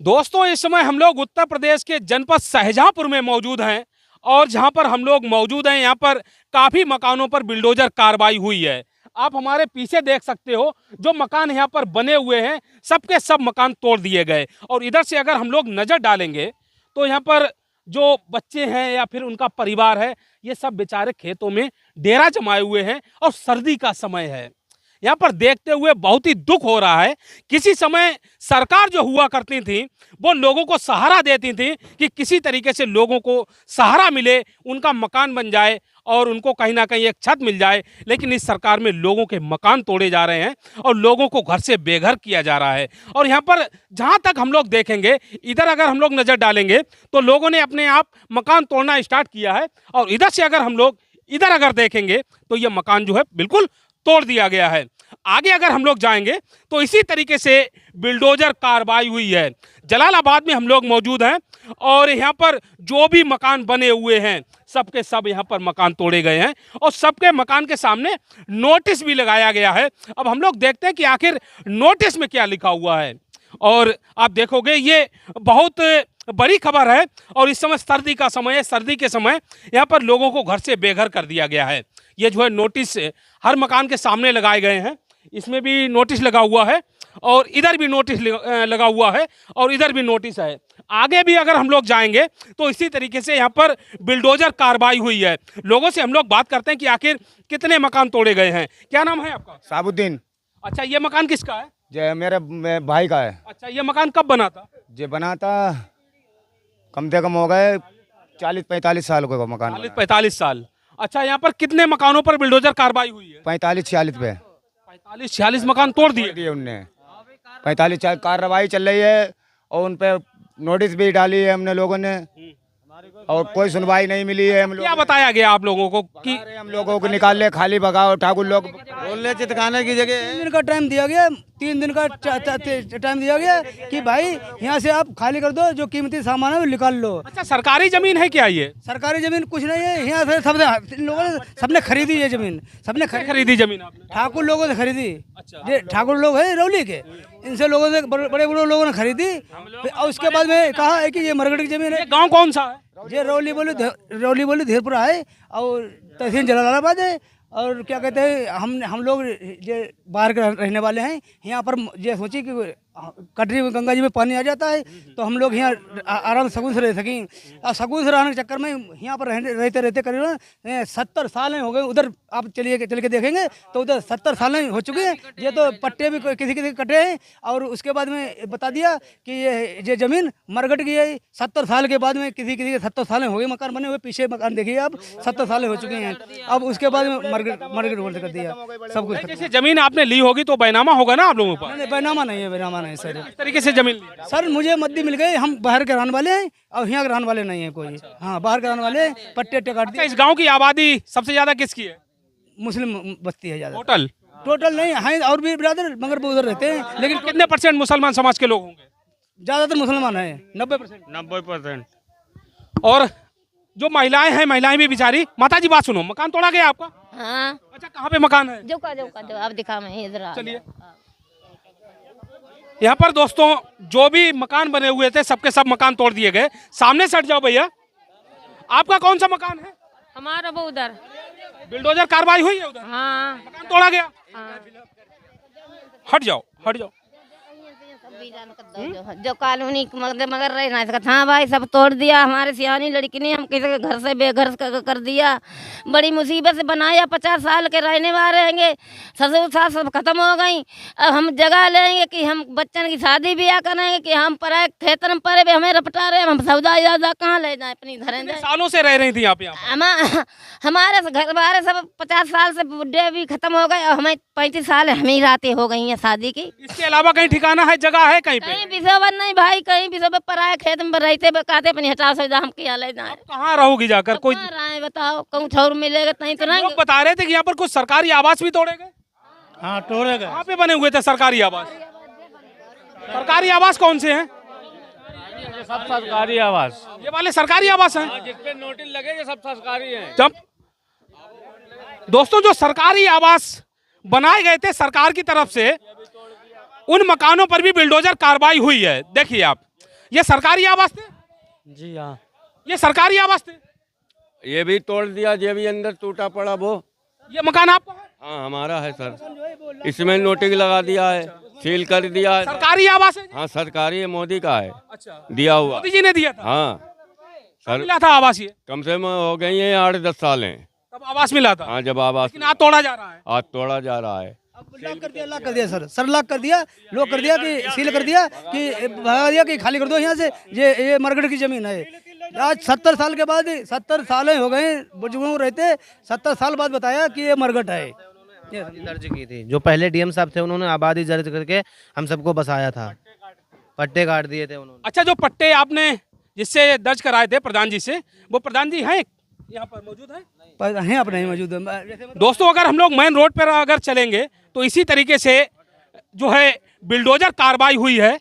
दोस्तों, इस समय हम लोग उत्तर प्रदेश के जनपद शाहजहांपुर में मौजूद हैं और जहां पर हम लोग मौजूद हैं यहाँ पर काफ़ी मकानों पर बिल्डोजर कार्रवाई हुई है। आप हमारे पीछे देख सकते हो, जो मकान यहाँ पर बने हुए हैं सबके सब मकान तोड़ दिए गए। और इधर से अगर हम लोग नज़र डालेंगे तो यहाँ पर जो बच्चे हैं या फिर उनका परिवार है, ये सब बेचारे खेतों में डेरा जमाए हुए हैं और सर्दी का समय है। यहाँ पर देखते हुए बहुत ही दुख हो रहा है। किसी समय सरकार जो हुआ करती थी वो लोगों को सहारा देती थी कि किसी तरीके से लोगों को सहारा मिले, उनका मकान बन जाए और उनको कहीं ना कहीं एक छत मिल जाए। लेकिन इस सरकार में लोगों के मकान तोड़े जा रहे हैं और लोगों को घर से बेघर किया जा रहा है। और यहाँ पर जहाँ तक हम लोग देखेंगे, इधर अगर हम लोग नज़र डालेंगे तो लोगों ने अपने आप मकान तोड़ना स्टार्ट किया है। और इधर से अगर हम लोग इधर अगर देखेंगे तो ये मकान जो है बिल्कुल तोड़ दिया गया है। आगे अगर हम लोग जाएंगे तो इसी तरीके से बिल्डोजर कार्रवाई हुई है। जलालाबाद में हम लोग मौजूद हैं और यहाँ पर जो भी मकान बने हुए हैं सबके सब यहाँ पर मकान तोड़े गए हैं और सबके मकान के सामने नोटिस भी लगाया गया है। अब हम लोग देखते हैं कि आखिर नोटिस में क्या लिखा हुआ है। और आप देखोगे ये बहुत बड़ी खबर है। और इस समय सर्दी का समय है, सर्दी के समय यहाँ पर लोगों को घर से बेघर कर दिया गया है। ये जो है नोटिस हर मकान के सामने लगाए गए हैं। इसमें भी नोटिस लगा हुआ है और इधर भी नोटिस लगा हुआ है और इधर भी नोटिस है। आगे भी अगर हम लोग जाएंगे तो इसी तरीके से यहाँ पर बिल्डोजर कार्रवाई हुई है। लोगों से हम लोग बात करते हैं कि आखिर कितने मकान तोड़े गए हैं। क्या नाम है आपका? साबुद्दीन। अच्छा, ये मकान किसका है? जो मेरे भाई का है। अच्छा, ये मकान कब बना था? जो बना था कम से कम हो गए 40-45 साल का मकान। 45 साल। अच्छा, यहाँ पर कितने मकानों पर बिल्डोजर कार्रवाई हुई है? 45-46 पे 45-46 मकान तोड़ दिए उनने। 45 कार्रवाई चल रही है और उन पे नोटिस भी डाली है हमने लोगों ने और कोई सुनवाई नहीं मिली है। हम लोग क्या बताया गया आप लोगों को कि हम लोगों को निकाल ले, खाली भगाओ। ठाकुर लोग बोलने चितकाने की जगह 3 दिन का टाइम दिया गया, 3 दिन का टाइम दिया गया कि भाई यहाँ से आप खाली कर दो, जो कीमती सामान है वो निकाल लो। अच्छा, सरकारी जमीन है क्या ये? सरकारी जमीन कुछ नहीं है यहाँ से, सबने खरीदी है जमीन, सबने खरीदी जमीन आपने? ठाकुर लोगों से खरीदी। अच्छा। ये ठाकुर लोग है रौली के, इनसे लोगों से बड़े बड़े लोगों ने खरीदी। और उसके बाद में कहा है कि ये मरगढ़ की जमीन है। गांव कौन सा है? ये रौली बोली धीरपुरा है और तहसील जलालाबाद है। और क्या कहते हैं, हम लोग ये बाहर के रहने वाले हैं। यहाँ पर ये सोची कि कटरी में गंगा जी में पानी आ जाता है तो हम लोग यहाँ आराम सकून से रह सकें। और सकून से रहने के चक्कर में यहाँ पर रहते रहते करीब 70 साल हो गए। उधर आप चल के देखेंगे तो उधर 70 साल हो चुके हैं। ये तो पट्टे भी किसी किसी कटे हैं। और उसके बाद में बता दिया कि ये ज़मीन मरगट की है। 70 साल के बाद में किसी के 70 साल हो गए मकान बने हुए। पीछे मकान देखिए आप, 70 साल हो चुके हैं। अब उसके बाद में मरगट बोल कर दिया सब कुछ। जैसे जमीन आपने ली होगी तो बैनामा होगा ना आप लोगों के पास? नहीं, बैनामा नहीं है, बैनामा नहीं सर। इस तरीके से जमीन ली? सर मुझे मद्दी मिल गई, हम बाहर के रहने वाले हैं और यहाँ के रहने वाले नहीं है कोई। हाँ, बाहर के रहने वाले पट्टे काट दिए। इस गांव की आबादी सबसे ज्यादा किसकी है? मुस्लिम बस्ती है ज्यादा। टोटल नहीं है, और भी ब्रदर मगर वो उधर रहते हैं। लेकिन कितने % मुसलमान समाज के लोग होंगे? ज्यादातर मुसलमान है, 90%। 90%। और जो महिलाएं हैं, महिलाएं भी बेचारी। माता जी बात सुनो, मकान तोड़ा गया आपका? हाँ। अच्छा, कहाँ पे मकान है? जो आप दिखा मैं इधर। चलिए। यहाँ पर दोस्तों जो भी मकान बने हुए थे सबके सब मकान तोड़ दिए गए। सामने से हट जाओ भैया। आपका कौन सा मकान है? हमारा वो उधर बिल्डोजर कार्रवाई हुई है उधर? हाँ। मकान तोड़ा गया? हाँ। हट जाओ, हट जाओ। जो कॉलोनी मगर रहना है। हाँ भाई, सब तोड़ दिया। हमारे सियानी लड़की ने हम किसी के घर से बेघर कर दिया। बड़ी मुसीबत से बनाया। 50 साल के रहने वाले रहेंगे, ससुर सास सब खत्म हो गई। अब हम जगह लेंगे कि हम बच्चन की शादी ब्याह करेंगे कि हम पर खेतन में परे हमें रपटा रहे। हम सौदा यादा कहाँ ले जाए, अपनी घर सालों से रह रही थी आप यहाँ? हमारे घर वाले सब 50 साल से बुढ़े भी खत्म हो गए और हमें 35 साल हम ही रातें हो गई हैं शादी की। इसके अलावा कहीं ठिकाना है, जगह है कहीं पे? कहीं बिसोबन नहीं भाई, कहीं बिसोबन पराए खेत में रहते कहते अपनी हटा सौदा हम किया ले जाए। कहाँ रहोगी जाकर? कोई राय बताओ, कहूँ छोर मिलेगा नहीं तो नहीं। लोग बता रहे थे कि यहाँ पर कुछ सरकारी आवास भी तोड़े गए। हाँ, तोड़े गए। कहाँ पे बने हुए थे सरकारी आवास? सरकारी आवास कौन से हैं? सब सरकारी आवास। ये वाले सरकारी आवास हैं जिसपे नोटिस लगे ये सब सरकारी हैं। जब दोस्तों जो सरकारी आवास बनाए गए थे सरकार की तरफ से, उन मकानों पर भी बिल्डोजर कार्रवाई हुई है। देखिए आप, ये सरकारी आवास थे? जी हाँ। ये सरकारी आवास थे? ये भी तोड़ दिया, ये भी अंदर टूटा पड़ा वो। ये मकान आपका है? हाँ हमारा है सर, इसमें नोटिस लगा दिया है, सील कर दिया है। सरकारी आवास है जी? हाँ सरकारी है, मोदी का है, अच्छा, दिया हुआ। मोदी जी ने दिया था? हाँ कब सर, मिला था आवास ये? कम से कम हो गई है 8-10 साल हैं। तब आवास मिला था? हाँ जब आवास लेकिन आज तोड़ा जा रहा है। आज तोड़ा जा रहा है। लॉक कर दिया सर लॉक कर दिया, लॉक कर दिया कि सील कर दिया कि भगा दिया कि खाली कर दो यहाँ से, ये मरगढ़ की जमीन है। आज 70 साल के बाद, 70 साल हो गए बुजुर्गों रहते, 70 साल बाद बताया कि ये मरगढ़ है। दर्ज की थी, जो पहले डीएम साहब थे उन्होंने आबादी दर्ज करके हम सबको बसाया था, पट्टे काट दिए थे उन्होंने। अच्छा, जो पट्टे आपने जिससे दर्ज कराए थे प्रधान जी से, वो प्रधान जी हैं यहाँ पर मौजूद हैं? हैं अपने मौजूद है। दोस्तों, अगर हम लोग मेन रोड पर अगर चलेंगे तो इसी तरीके से जो है बिल्डोजर कार्रवाई हुई है।